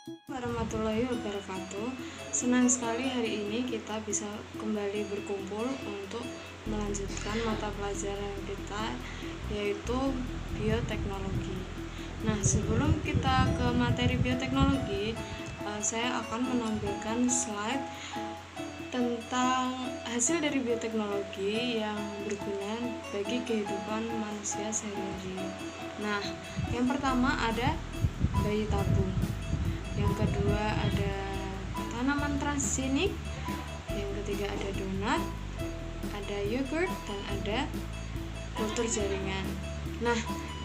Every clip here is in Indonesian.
Warahmatullahi wabarakatuh. Senang sekali hari ini kita bisa kembali berkumpul untuk melanjutkan mata pelajaran kita, yaitu bioteknologi. Nah, sebelum kita ke materi bioteknologi, saya akan menampilkan slide tentang hasil dari bioteknologi yang berguna bagi kehidupan manusia sehari-hari. Nah, yang pertama ada bayi tabung, yang kedua ada tanaman transgenik, yang ketiga ada donat, ada yogurt, dan ada kultur jaringan. Nah,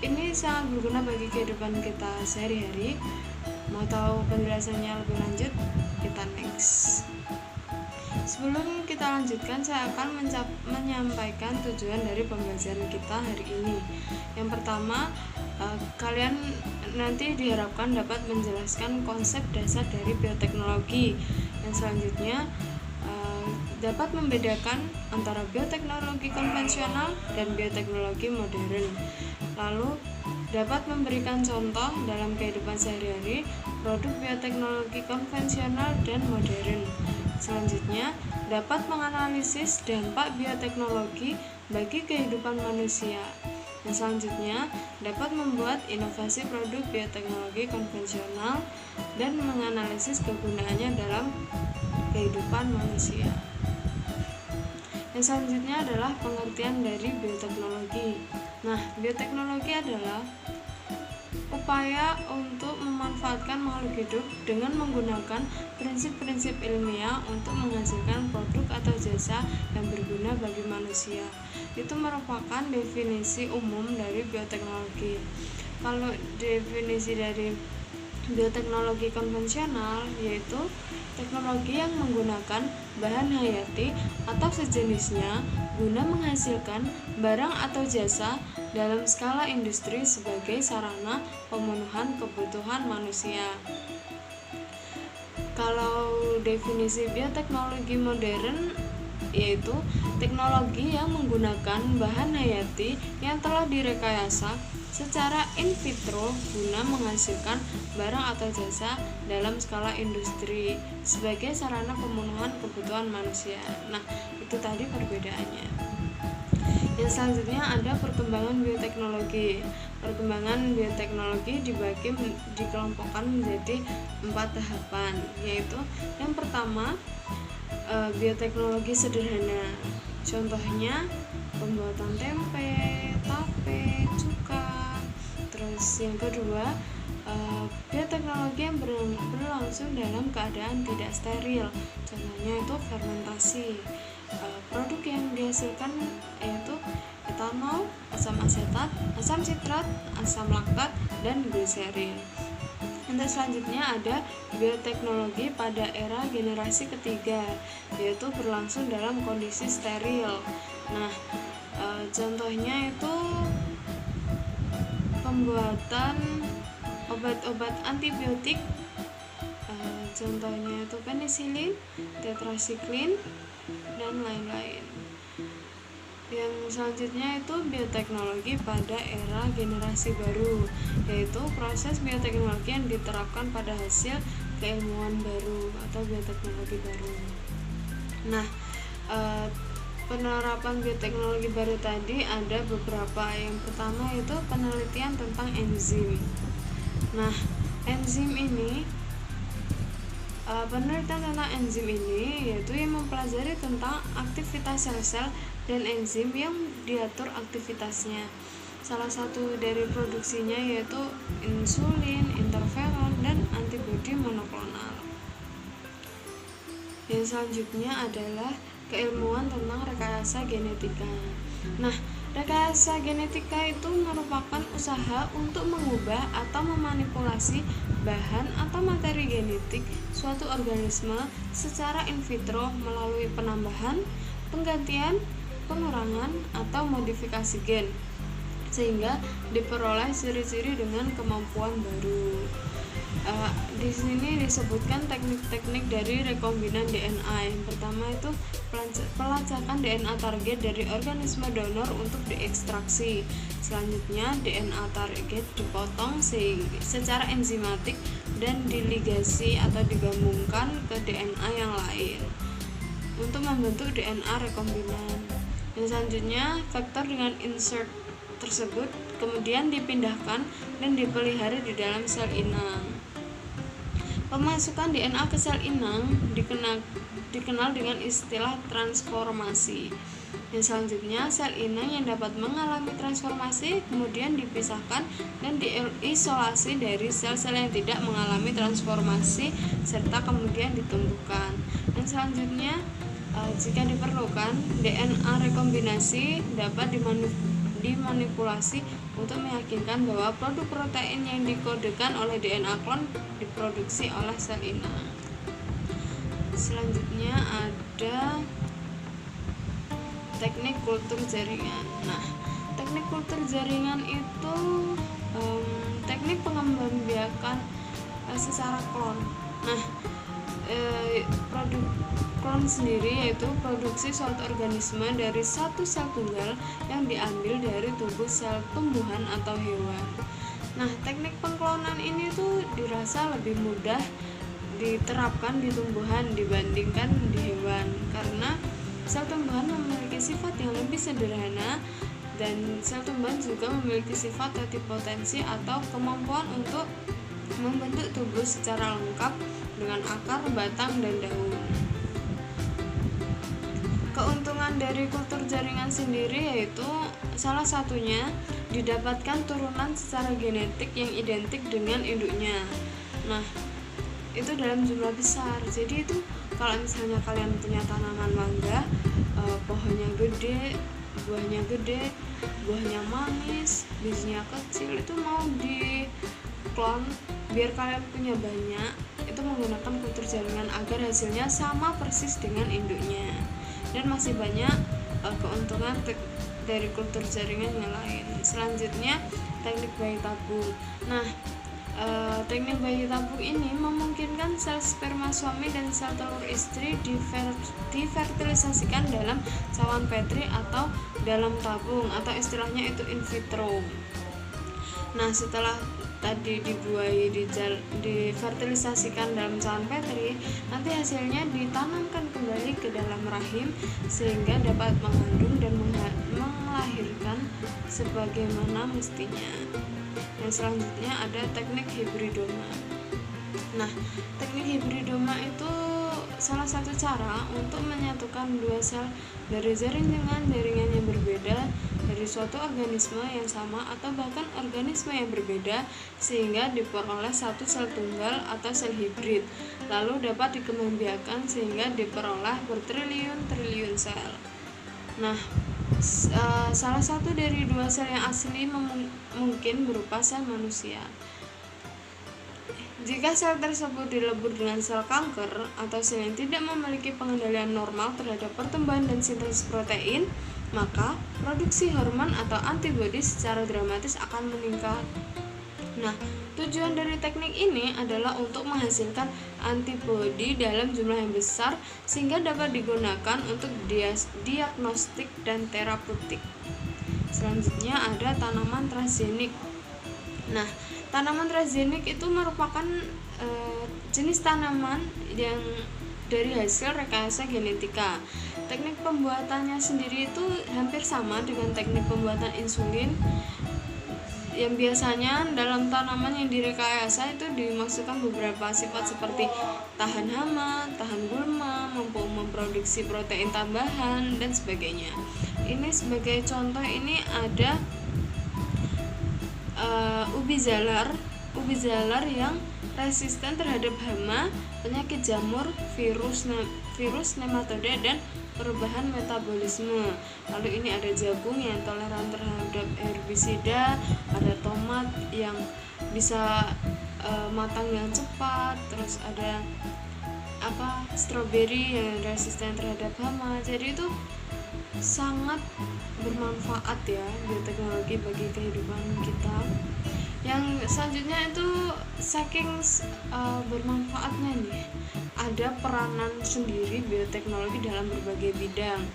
ini sangat berguna bagi kehidupan kita sehari-hari. Mau tahu penjelasannya lebih lanjut? Kita next. Sebelum kita lanjutkan, saya akan menyampaikan tujuan dari pembelajaran kita hari ini. Yang pertama, kalian nanti diharapkan dapat menjelaskan konsep dasar dari bioteknologi. Yang selanjutnya, dapat membedakan antara bioteknologi konvensional dan bioteknologi modern. Lalu dapat memberikan contoh dalam kehidupan sehari-hari produk bioteknologi konvensional dan modern. Selanjutnya, dapat menganalisis dampak bioteknologi bagi kehidupan manusia. Yang selanjutnya, dapat membuat inovasi produk bioteknologi konvensional dan menganalisis kegunaannya dalam kehidupan manusia. Yang selanjutnya adalah pengertian dari bioteknologi. Nah, bioteknologi adalah upaya untuk memanfaatkan makhluk hidup dengan menggunakan prinsip-prinsip ilmiah untuk menghasilkan produk atau jasa yang berguna bagi manusia. Itu merupakan definisi umum dari bioteknologi. Kalau definisi dari bioteknologi konvensional yaitu teknologi yang menggunakan bahan hayati atau sejenisnya guna menghasilkan barang atau jasa dalam skala industri sebagai sarana pemenuhan kebutuhan manusia. Kalau definisi bioteknologi modern yaitu teknologi yang menggunakan bahan hayati yang telah direkayasa secara in vitro guna menghasilkan barang atau jasa dalam skala industri sebagai sarana pemenuhan kebutuhan manusia. Nah, itu tadi perbedaannya. Yang selanjutnya ada perkembangan bioteknologi. Perkembangan bioteknologi dikelompokkan menjadi 4 tahapan, yaitu yang pertama bioteknologi sederhana. Contohnya pembuatan tempe, tape, cuka. Terus yang kedua, bioteknologi yang berlangsung dalam keadaan tidak steril. Contohnya itu fermentasi. Produk yang dihasilkan yaitu etanol, asam asetat, asam sitrat, asam laktat, dan gliserin. Untuk selanjutnya ada bioteknologi pada era generasi ketiga, yaitu berlangsung dalam kondisi steril. Nah, contohnya itu pembuatan obat-obat antibiotik, contohnya itu penisilin, tetrasiklin, dan lain-lain. Yang selanjutnya itu bioteknologi pada era generasi baru, yaitu proses bioteknologi yang diterapkan pada hasil keilmuan baru atau bioteknologi baru. Nah, penerapan bioteknologi baru tadi ada beberapa. Yang pertama itu penelitian tentang enzim. Nah, enzim ini penelitian tentang enzim ini yaitu yang mempelajari tentang aktivitas sel-sel dan enzim yang diatur aktivitasnya. Salah satu dari produksinya yaitu insulin, interferon, dan antibodi monoklonal. Yang selanjutnya adalah keilmuan tentang rekayasa genetika. Nah, rekayasa genetika itu merupakan usaha untuk mengubah atau memanipulasi bahan atau materi genetik suatu organisme secara in vitro melalui penambahan, penggantian, pengurangan, atau modifikasi gen sehingga diperoleh ciri-ciri dengan kemampuan baru. Di sini disebutkan teknik-teknik dari rekombinan DNA. Yang pertama itu pelacakan DNA target dari organisme donor untuk diekstraksi. Selanjutnya DNA target dipotong secara enzimatik dan diligasi atau digabungkan ke DNA yang lain untuk membentuk DNA rekombinan. Dan selanjutnya vektor dengan insert tersebut kemudian dipindahkan dan dipelihara di dalam sel inang. Pemasukan DNA ke sel inang dikenal dengan istilah transformasi. Dan selanjutnya sel inang yang dapat mengalami transformasi kemudian dipisahkan dan diisolasi dari sel-sel yang tidak mengalami transformasi serta kemudian ditumbuhkan. Dan selanjutnya jika diperlukan, DNA rekombinasi dapat dimanipulasi untuk meyakinkan bahwa produk protein yang dikodekan oleh DNA klon diproduksi oleh sel inang. Selanjutnya ada teknik kultur jaringan. Nah, teknik kultur jaringan itu teknik pengembangbiakan secara klon. Nah, produk klon sendiri yaitu produksi suatu organisme dari satu sel tunggal yang diambil dari tubuh sel tumbuhan atau hewan. Nah, teknik pengklonan ini tuh dirasa lebih mudah diterapkan di tumbuhan dibandingkan di hewan karena sel tumbuhan memiliki sifat yang lebih sederhana dan sel tumbuhan juga memiliki sifat totipotensi atau kemampuan untuk membentuk tubuh secara lengkap dengan akar, batang, dan daun. Keuntungan dari kultur jaringan sendiri yaitu salah satunya didapatkan turunan secara genetik yang identik dengan induknya. Nah, itu dalam jumlah besar. Jadi itu kalau misalnya kalian punya tanaman mangga, pohonnya gede, buahnya manis, bijinya kecil, itu mau di klon biar kalian punya banyak, itu menggunakan kultur jaringan agar hasilnya sama persis dengan induknya. Dan masih banyak keuntungan dari kultur jaringan yang lain. Selanjutnya teknik bayi tabung. Nah, teknik bayi tabung ini memungkinkan sel sperma suami dan sel telur istri difertilisasikan dalam cawan Petri atau dalam tabung atau istilahnya itu in vitro. Nah, setelah tadi dibuahi difertilisasikan dalam cawan Petri, nanti hasilnya ditanamkan kembali ke dalam rahim sehingga dapat mengandung dan melahirkan sebagaimana mestinya. Dan selanjutnya ada teknik hibridoma. Nah, teknik hibridoma itu salah satu cara untuk menyatukan dua sel dari jaringan yang berbeda dari suatu organisme yang sama atau bahkan organisme yang berbeda sehingga diperoleh satu sel tunggal atau sel hibrid, lalu dapat dikembangbiakan sehingga diperoleh bertriliun-triliun sel. Nah, salah satu dari dua sel yang asli mungkin berupa sel manusia. Jika sel tersebut dilebur dengan sel kanker atau sel yang tidak memiliki pengendalian normal terhadap pertumbuhan dan sintesis protein, maka produksi hormon atau antibodi secara dramatis akan meningkat. Nah, tujuan dari teknik ini adalah untuk menghasilkan antibodi dalam jumlah yang besar sehingga dapat digunakan untuk diagnostik dan terapeutik. Selanjutnya ada tanaman transgenik. Nah, tanaman transgenik itu merupakan jenis tanaman yang dari hasil rekayasa genetika. Teknik pembuatannya sendiri itu hampir sama dengan teknik pembuatan insulin, yang biasanya dalam tanaman yang direkayasa itu dimasukkan beberapa sifat seperti tahan hama, tahan gulma, mampu memproduksi protein tambahan, dan sebagainya. Ini sebagai contoh ini ada ubi zalar yang resisten terhadap hama, penyakit jamur, virus nematode, dan perubahan metabolisme. Lalu ini ada jagung yang toleran terhadap herbisida, ada tomat yang bisa matang yang cepat, terus ada stroberi yang resisten terhadap hama. Jadi itu sangat bermanfaat ya bioteknologi bagi kehidupan kita. Yang selanjutnya itu saking bermanfaatnya nih, ada peranan sendiri bioteknologi dalam berbagai bidang.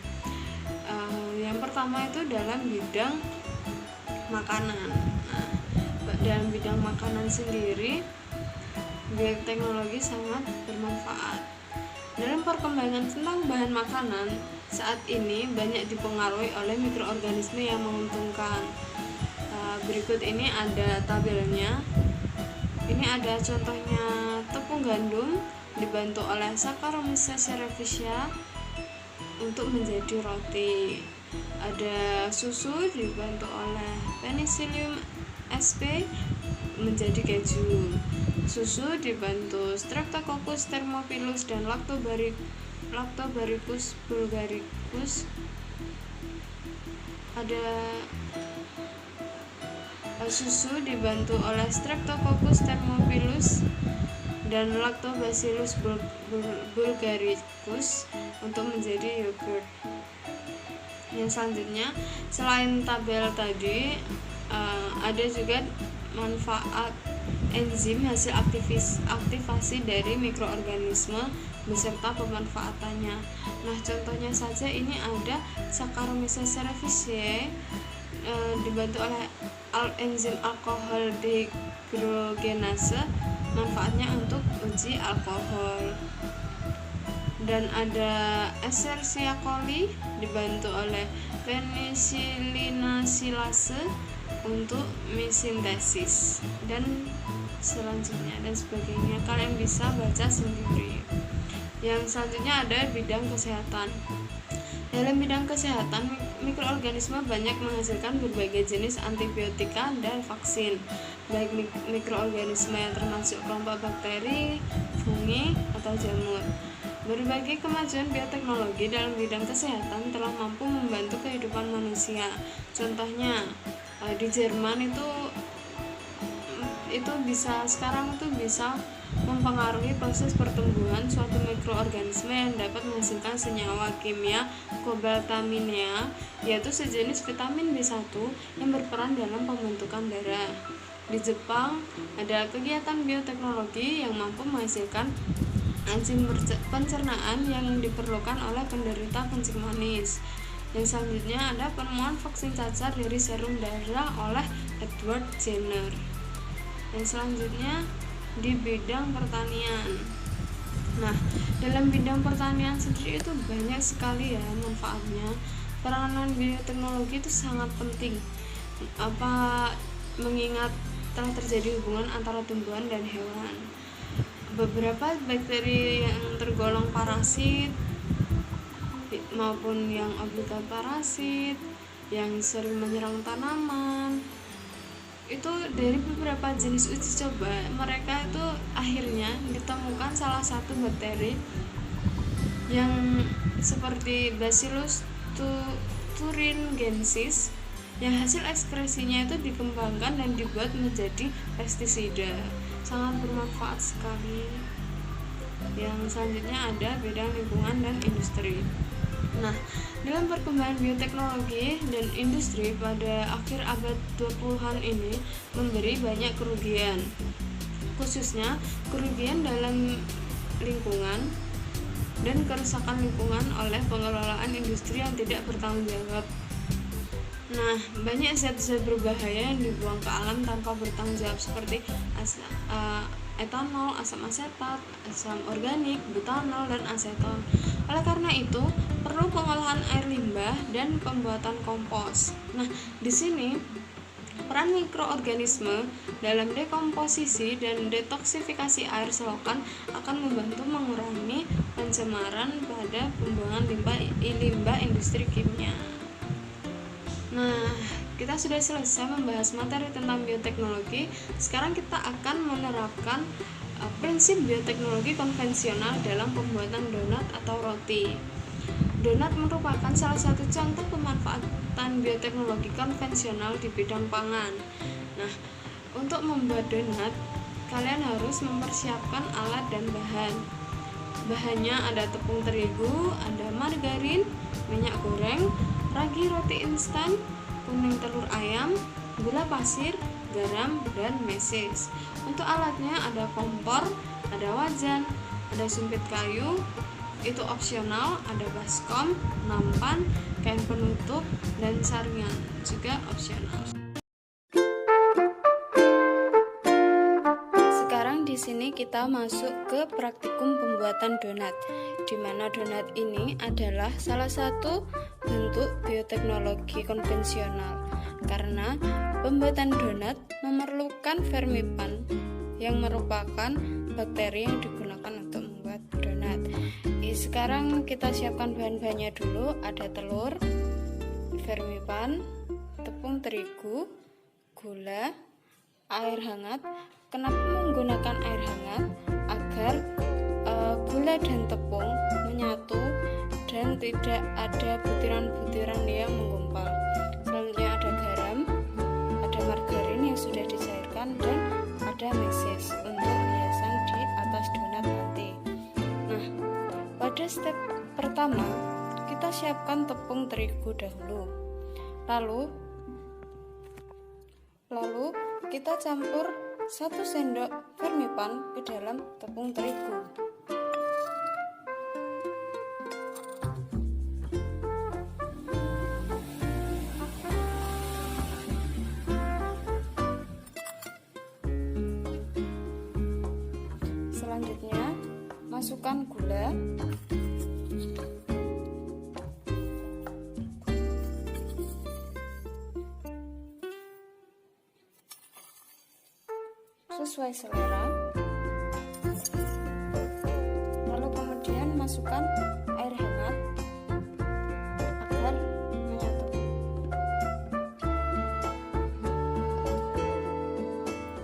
Yang pertama itu dalam bidang makanan. Nah, dalam bidang makanan sendiri bioteknologi sangat bermanfaat. Dalam perkembangan tentang bahan makanan saat ini banyak dipengaruhi oleh mikroorganisme yang menguntungkan. Berikut ini ada tabelnya. Ini ada contohnya tepung gandum dibantu oleh Saccharomyces cerevisiae untuk menjadi roti. Ada susu dibantu oleh Penicillium sp menjadi keju. Susu dibantu Streptococcus thermophilus dan Lactobacillus bulgaricus. Ada susu dibantu oleh Streptococcus thermophilus dan Lactobacillus bulgaricus untuk menjadi yogurt. Yang selanjutnya, selain tabel tadi, ada juga manfaat enzim hasil aktivasi dari mikroorganisme beserta pemanfaatannya. Nah, contohnya saja ini ada Saccharomyces cerevisiae dibantu oleh enzim alkohol dehydrogenase, manfaatnya untuk uji alkohol. Dan ada Escherichia coli dibantu oleh penicillinacilase untuk mesintesis dan selanjutnya dan sebagainya. Kalian bisa baca sendiri. Yang selanjutnya ada bidang kesehatan. Dalam bidang kesehatan, mikroorganisme banyak menghasilkan berbagai jenis antibiotika dan vaksin, baik mikroorganisme yang termasuk kelompok bakteri, fungi, atau jamur. Berbagai kemajuan bioteknologi dalam bidang kesehatan telah mampu membantu kehidupan manusia. Contohnya, di Jerman itu sekarang bisa mempengaruhi proses pertumbuhan suatu mikroorganisme yang dapat menghasilkan senyawa kimia kobaltaminea, yaitu sejenis vitamin B1 yang berperan dalam pembentukan darah. Di Jepang ada kegiatan bioteknologi yang mampu menghasilkan enzim pencernaan yang diperlukan oleh penderita kencing manis. Yang selanjutnya ada penemuan vaksin cacar dari serum darah oleh Edward Jenner. Yang selanjutnya di bidang pertanian. Nah, dalam bidang pertanian sendiri itu banyak sekali ya manfaatnya. Peranan bioteknologi itu sangat penting. Mengingat telah terjadi hubungan antara tumbuhan dan hewan. Beberapa bakteri yang tergolong parasit maupun yang obligat parasit yang sering menyerang tanaman, itu dari beberapa jenis uji coba mereka itu akhirnya ditemukan salah satu bakteri yang seperti Bacillus thuringiensis yang hasil ekskresinya itu dikembangkan dan dibuat menjadi pestisida. Sangat bermanfaat sekali. Yang selanjutnya ada bidang lingkungan dan industri. Nah, dalam perkembangan bioteknologi dan industri pada akhir abad 20-an ini memberi banyak kerugian, khususnya kerugian dalam lingkungan dan kerusakan lingkungan oleh pengelolaan industri yang tidak bertanggung jawab. Nah, banyak zat-zat berbahaya yang dibuang ke alam tanpa bertanggung jawab seperti etanol, asam asetat, asam organik, butanol, dan aseton. Oleh karena itu, perlu pengolahan air limbah dan pembuatan kompos. Nah, di sini peran mikroorganisme dalam dekomposisi dan detoksifikasi air selokan akan membantu mengurangi pencemaran pada pembuangan limbah industri kimia. Nah, kita sudah selesai membahas materi tentang bioteknologi. Sekarang kita akan menerapkan prinsip bioteknologi konvensional dalam pembuatan donat atau roti. Donat merupakan salah satu contoh pemanfaatan bioteknologi konvensional di bidang pangan. Nah, untuk membuat donat, kalian harus mempersiapkan alat dan bahan. Bahannya ada tepung terigu, ada margarin, minyak goreng, ragi roti instan, kuning telur ayam, gula pasir, garam, dan mesis. Untuk alatnya ada kompor, ada wajan, ada sumpit kayu, itu opsional, ada baskom, nampan, kain penutup, dan saringan juga opsional. Sekarang di sini kita masuk ke praktikum pembuatan donat, di mana donat ini adalah salah satu bentuk bioteknologi konvensional karena pembuatan donat memerlukan vermipan yang merupakan bakteri yang digunakan untuk membuat donat. Sekarang kita siapkan bahan-bahannya dulu. Ada telur, vermipan, tepung terigu, gula, air hangat. Kenapa menggunakan air hangat? Agar gula dan tepung menyatu dan tidak ada butiran-butiran yang menggumpal. Selanjutnya ada garam, ada margarin yang sudah dicairkan, dan ada mesis untuk hiasan di atas donat nanti. Nah, pada step pertama kita siapkan tepung terigu dahulu. Lalu kita campur 1 sendok vermipan ke dalam tepung terigu. Selanjutnya masukkan gula, sesuai selera. Lalu kemudian masukkan air hangat agar menyatu.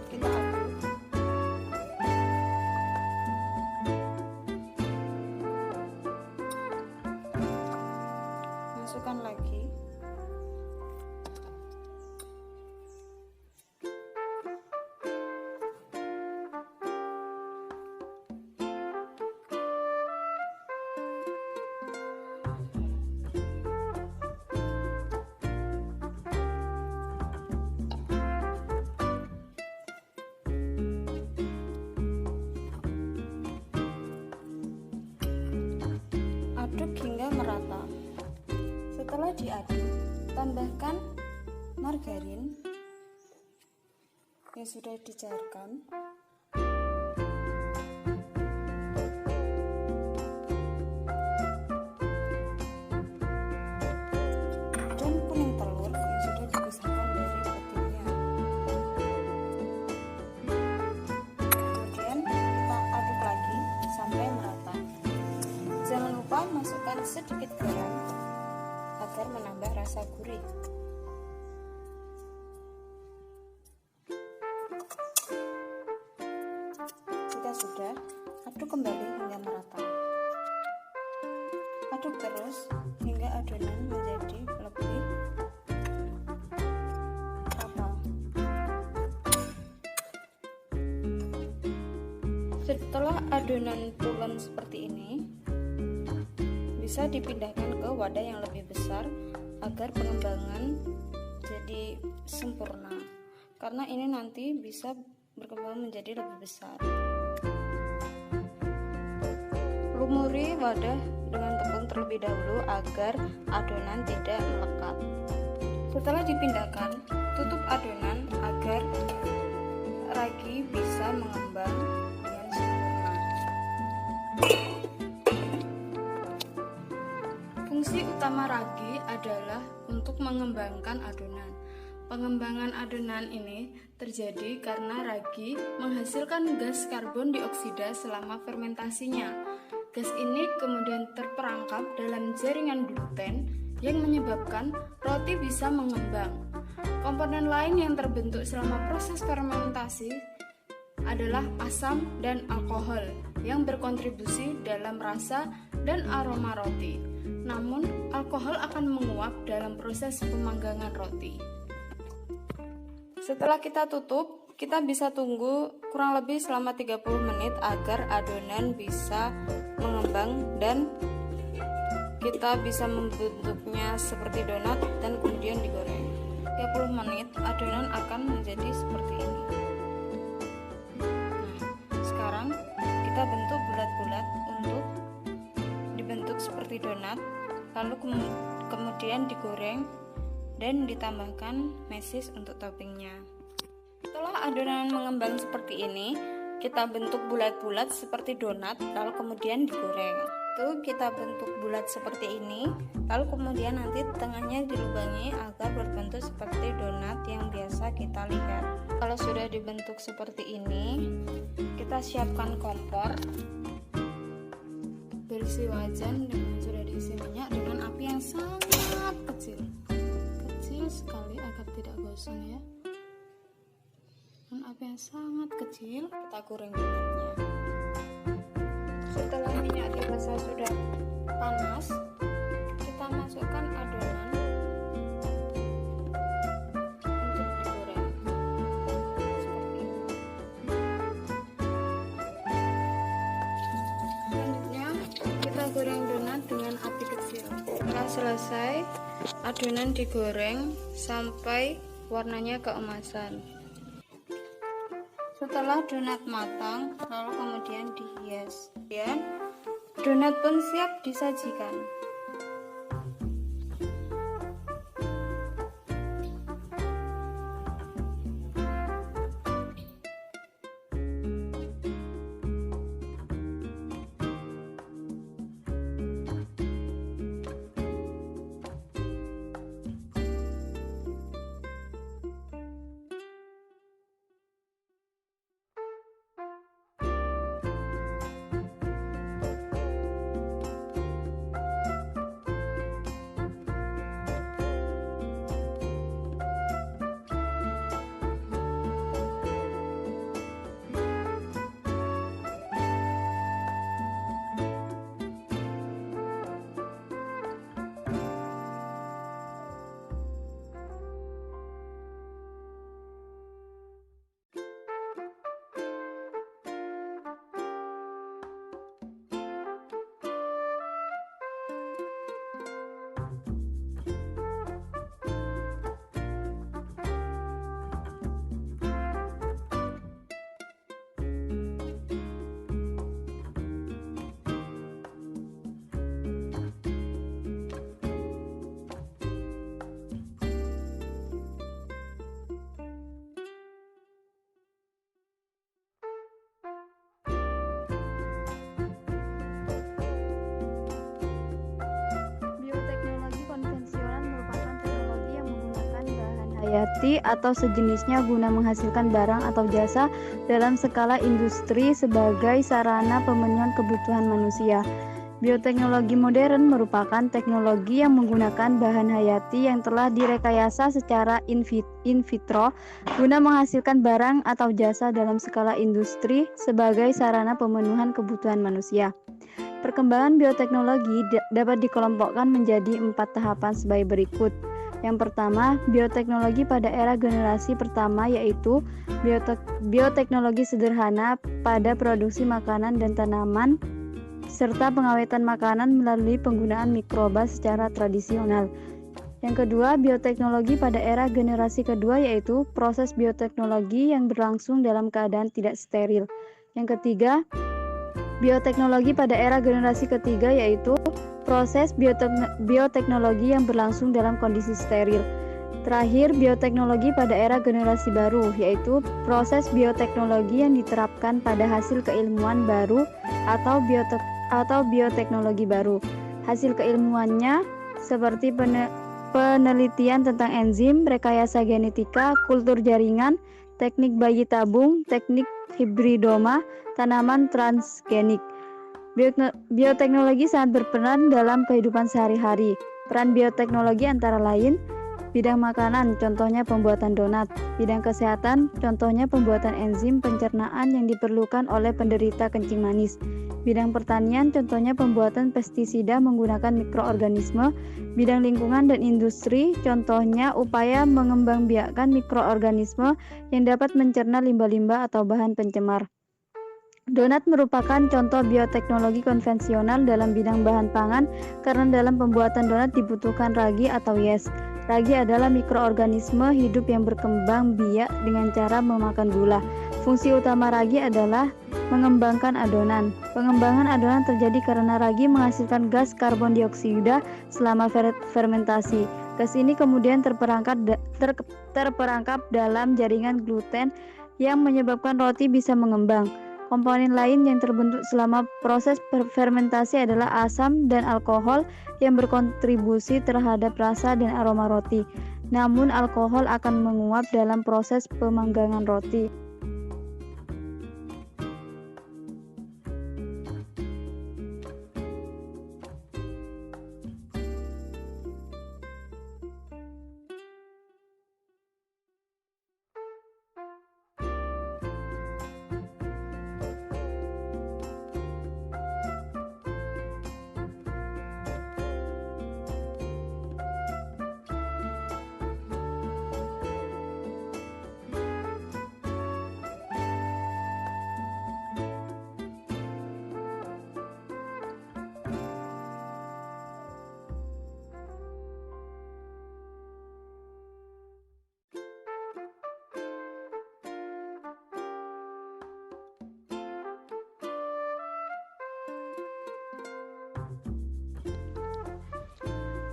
Kita aduk. Masukkan lagi. Aduk hingga merata. Setelah diaduk, tambahkan margarin yang sudah dicairkan, dan kuning telur yang sudah dipisahkan dari putihnya. Kemudian kita aduk lagi sampai merata. Jangan lupa masukkan sedikit garam agar menambah rasa gurih. Jika sudah, aduk kembali hingga merata. Aduk terus hingga adonan menjadi lebih rata. Setelah adonan pulen seperti ini, bisa dipindahkan ke wadah yang lebih besar agar pengembangan jadi sempurna, karena ini nanti bisa berkembang menjadi lebih besar. Lumuri wadah dengan tepung terlebih dahulu agar adonan tidak melekat. Setelah dipindahkan, tutup adonan agar ragi bisa mengembang dengan sempurna. Fungsi utama ragi adalah untuk mengembangkan adonan. Pengembangan adonan ini terjadi karena ragi menghasilkan gas karbon dioksida selama fermentasinya. Gas ini kemudian terperangkap dalam jaringan gluten yang menyebabkan roti bisa mengembang. Komponen lain yang terbentuk selama proses fermentasi adalah asam dan alkohol yang berkontribusi dalam rasa dan aroma roti. Namun, alkohol akan menguap dalam proses pemanggangan roti. Setelah kita tutup, kita bisa tunggu kurang lebih selama 30 menit agar adonan bisa mengembang dan kita bisa membentuknya seperti donat dan kemudian digoreng. Oke, 30 menit adonan akan menjadi seperti ini. Nah, sekarang kita bentuk bulat-bulat untuk dibentuk seperti donat, lalu kemudian digoreng dan ditambahkan mesis untuk toppingnya. Setelah adonan mengembang seperti ini, kita bentuk bulat-bulat seperti donat, lalu kemudian digoreng. Itu kita bentuk bulat seperti ini, lalu kemudian nanti tengahnya dilubangi agar berbentuk seperti donat yang biasa kita lihat. Kalau sudah dibentuk seperti ini, kita siapkan kompor berisi wajan dengan sudah diisi minyak dengan api yang sangat kecil sekali agar tidak gosong ya. Dengan api yang sangat kecil kita goreng minyaknya. Setelah minyak dirasa sudah panas, kita masukkan adonan untuk digoreng seperti ini. Selanjutnya kita goreng donat dengan api kecil. Setelah selesai, adonan digoreng sampai warnanya keemasan. Setelah donat matang, lalu kemudian dihias. Dan donat pun siap disajikan. hayati atau sejenisnya guna menghasilkan barang atau jasa dalam skala industri sebagai sarana pemenuhan kebutuhan manusia. Bioteknologi modern merupakan teknologi yang menggunakan bahan hayati yang telah direkayasa secara in vitro guna menghasilkan barang atau jasa dalam skala industri sebagai sarana pemenuhan kebutuhan manusia. Perkembangan bioteknologi dapat dikelompokkan menjadi 4 tahapan sebagai berikut. Yang pertama, bioteknologi pada era generasi pertama yaitu bioteknologi sederhana pada produksi makanan dan tanaman serta pengawetan makanan melalui penggunaan mikroba secara tradisional. Yang kedua, bioteknologi pada era generasi kedua yaitu proses bioteknologi yang berlangsung dalam keadaan tidak steril. Yang ketiga, bioteknologi pada era generasi ketiga yaitu proses bioteknologi yang berlangsung dalam kondisi steril. Terakhir, bioteknologi pada era generasi baru yaitu proses bioteknologi yang diterapkan pada hasil keilmuan baru atau bioteknologi baru. Hasil keilmuannya seperti penelitian tentang enzim, rekayasa genetika, kultur jaringan, teknik bayi tabung, teknik hibridoma, tanaman transgenik. Bioteknologi sangat berperan dalam kehidupan sehari-hari. Peran bioteknologi antara lain bidang makanan, contohnya pembuatan donat. Bidang kesehatan, contohnya pembuatan enzim pencernaan yang diperlukan oleh penderita kencing manis. Bidang pertanian, contohnya pembuatan pestisida menggunakan mikroorganisme. Bidang lingkungan dan industri, contohnya upaya mengembangbiakkan mikroorganisme yang dapat mencerna limbah-limbah atau bahan pencemar. Donat merupakan contoh bioteknologi konvensional dalam bidang bahan pangan karena dalam pembuatan donat dibutuhkan ragi atau yes. Ragi adalah mikroorganisme hidup yang berkembang biak dengan cara memakan gula. Fungsi utama ragi adalah mengembangkan adonan. Pengembangan adonan terjadi karena ragi menghasilkan gas karbon dioksida selama fermentasi. Gas ini kemudian terperangkap dalam jaringan gluten yang menyebabkan roti bisa mengembang. Komponen lain yang terbentuk selama proses fermentasi adalah asam dan alkohol yang berkontribusi terhadap rasa dan aroma roti. Namun alkohol akan menguap dalam proses pemanggangan roti.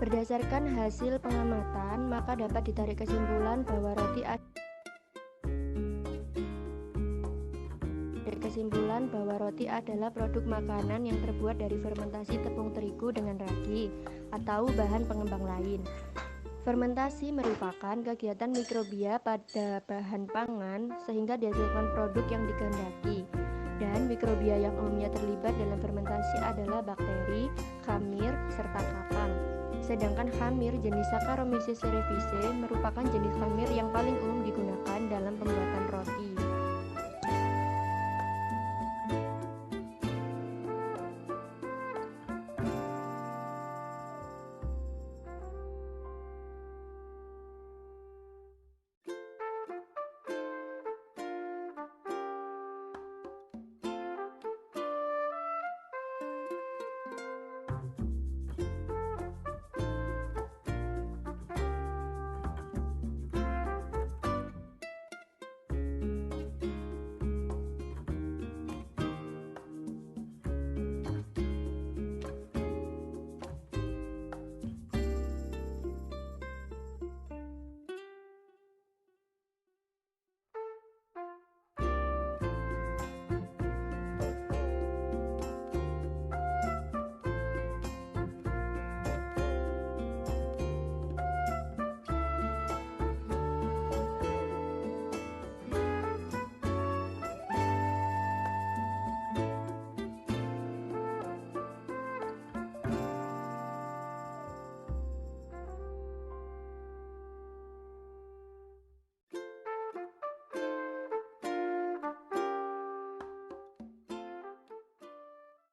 Berdasarkan hasil pengamatan, maka dapat ditarik kesimpulan bahwa roti adalah produk makanan yang terbuat dari fermentasi tepung terigu dengan ragi atau bahan pengembang lain. Fermentasi merupakan kegiatan mikrobia pada bahan pangan sehingga dihasilkan produk yang dikehendaki. Dan mikrobia yang umumnya terlibat dalam fermentasi adalah bakteri, khamir, serta kakang. Sedangkan khamir jenis Saccharomyces cerevisiae merupakan jenis khamir yang paling umum digunakan dalam pembuatan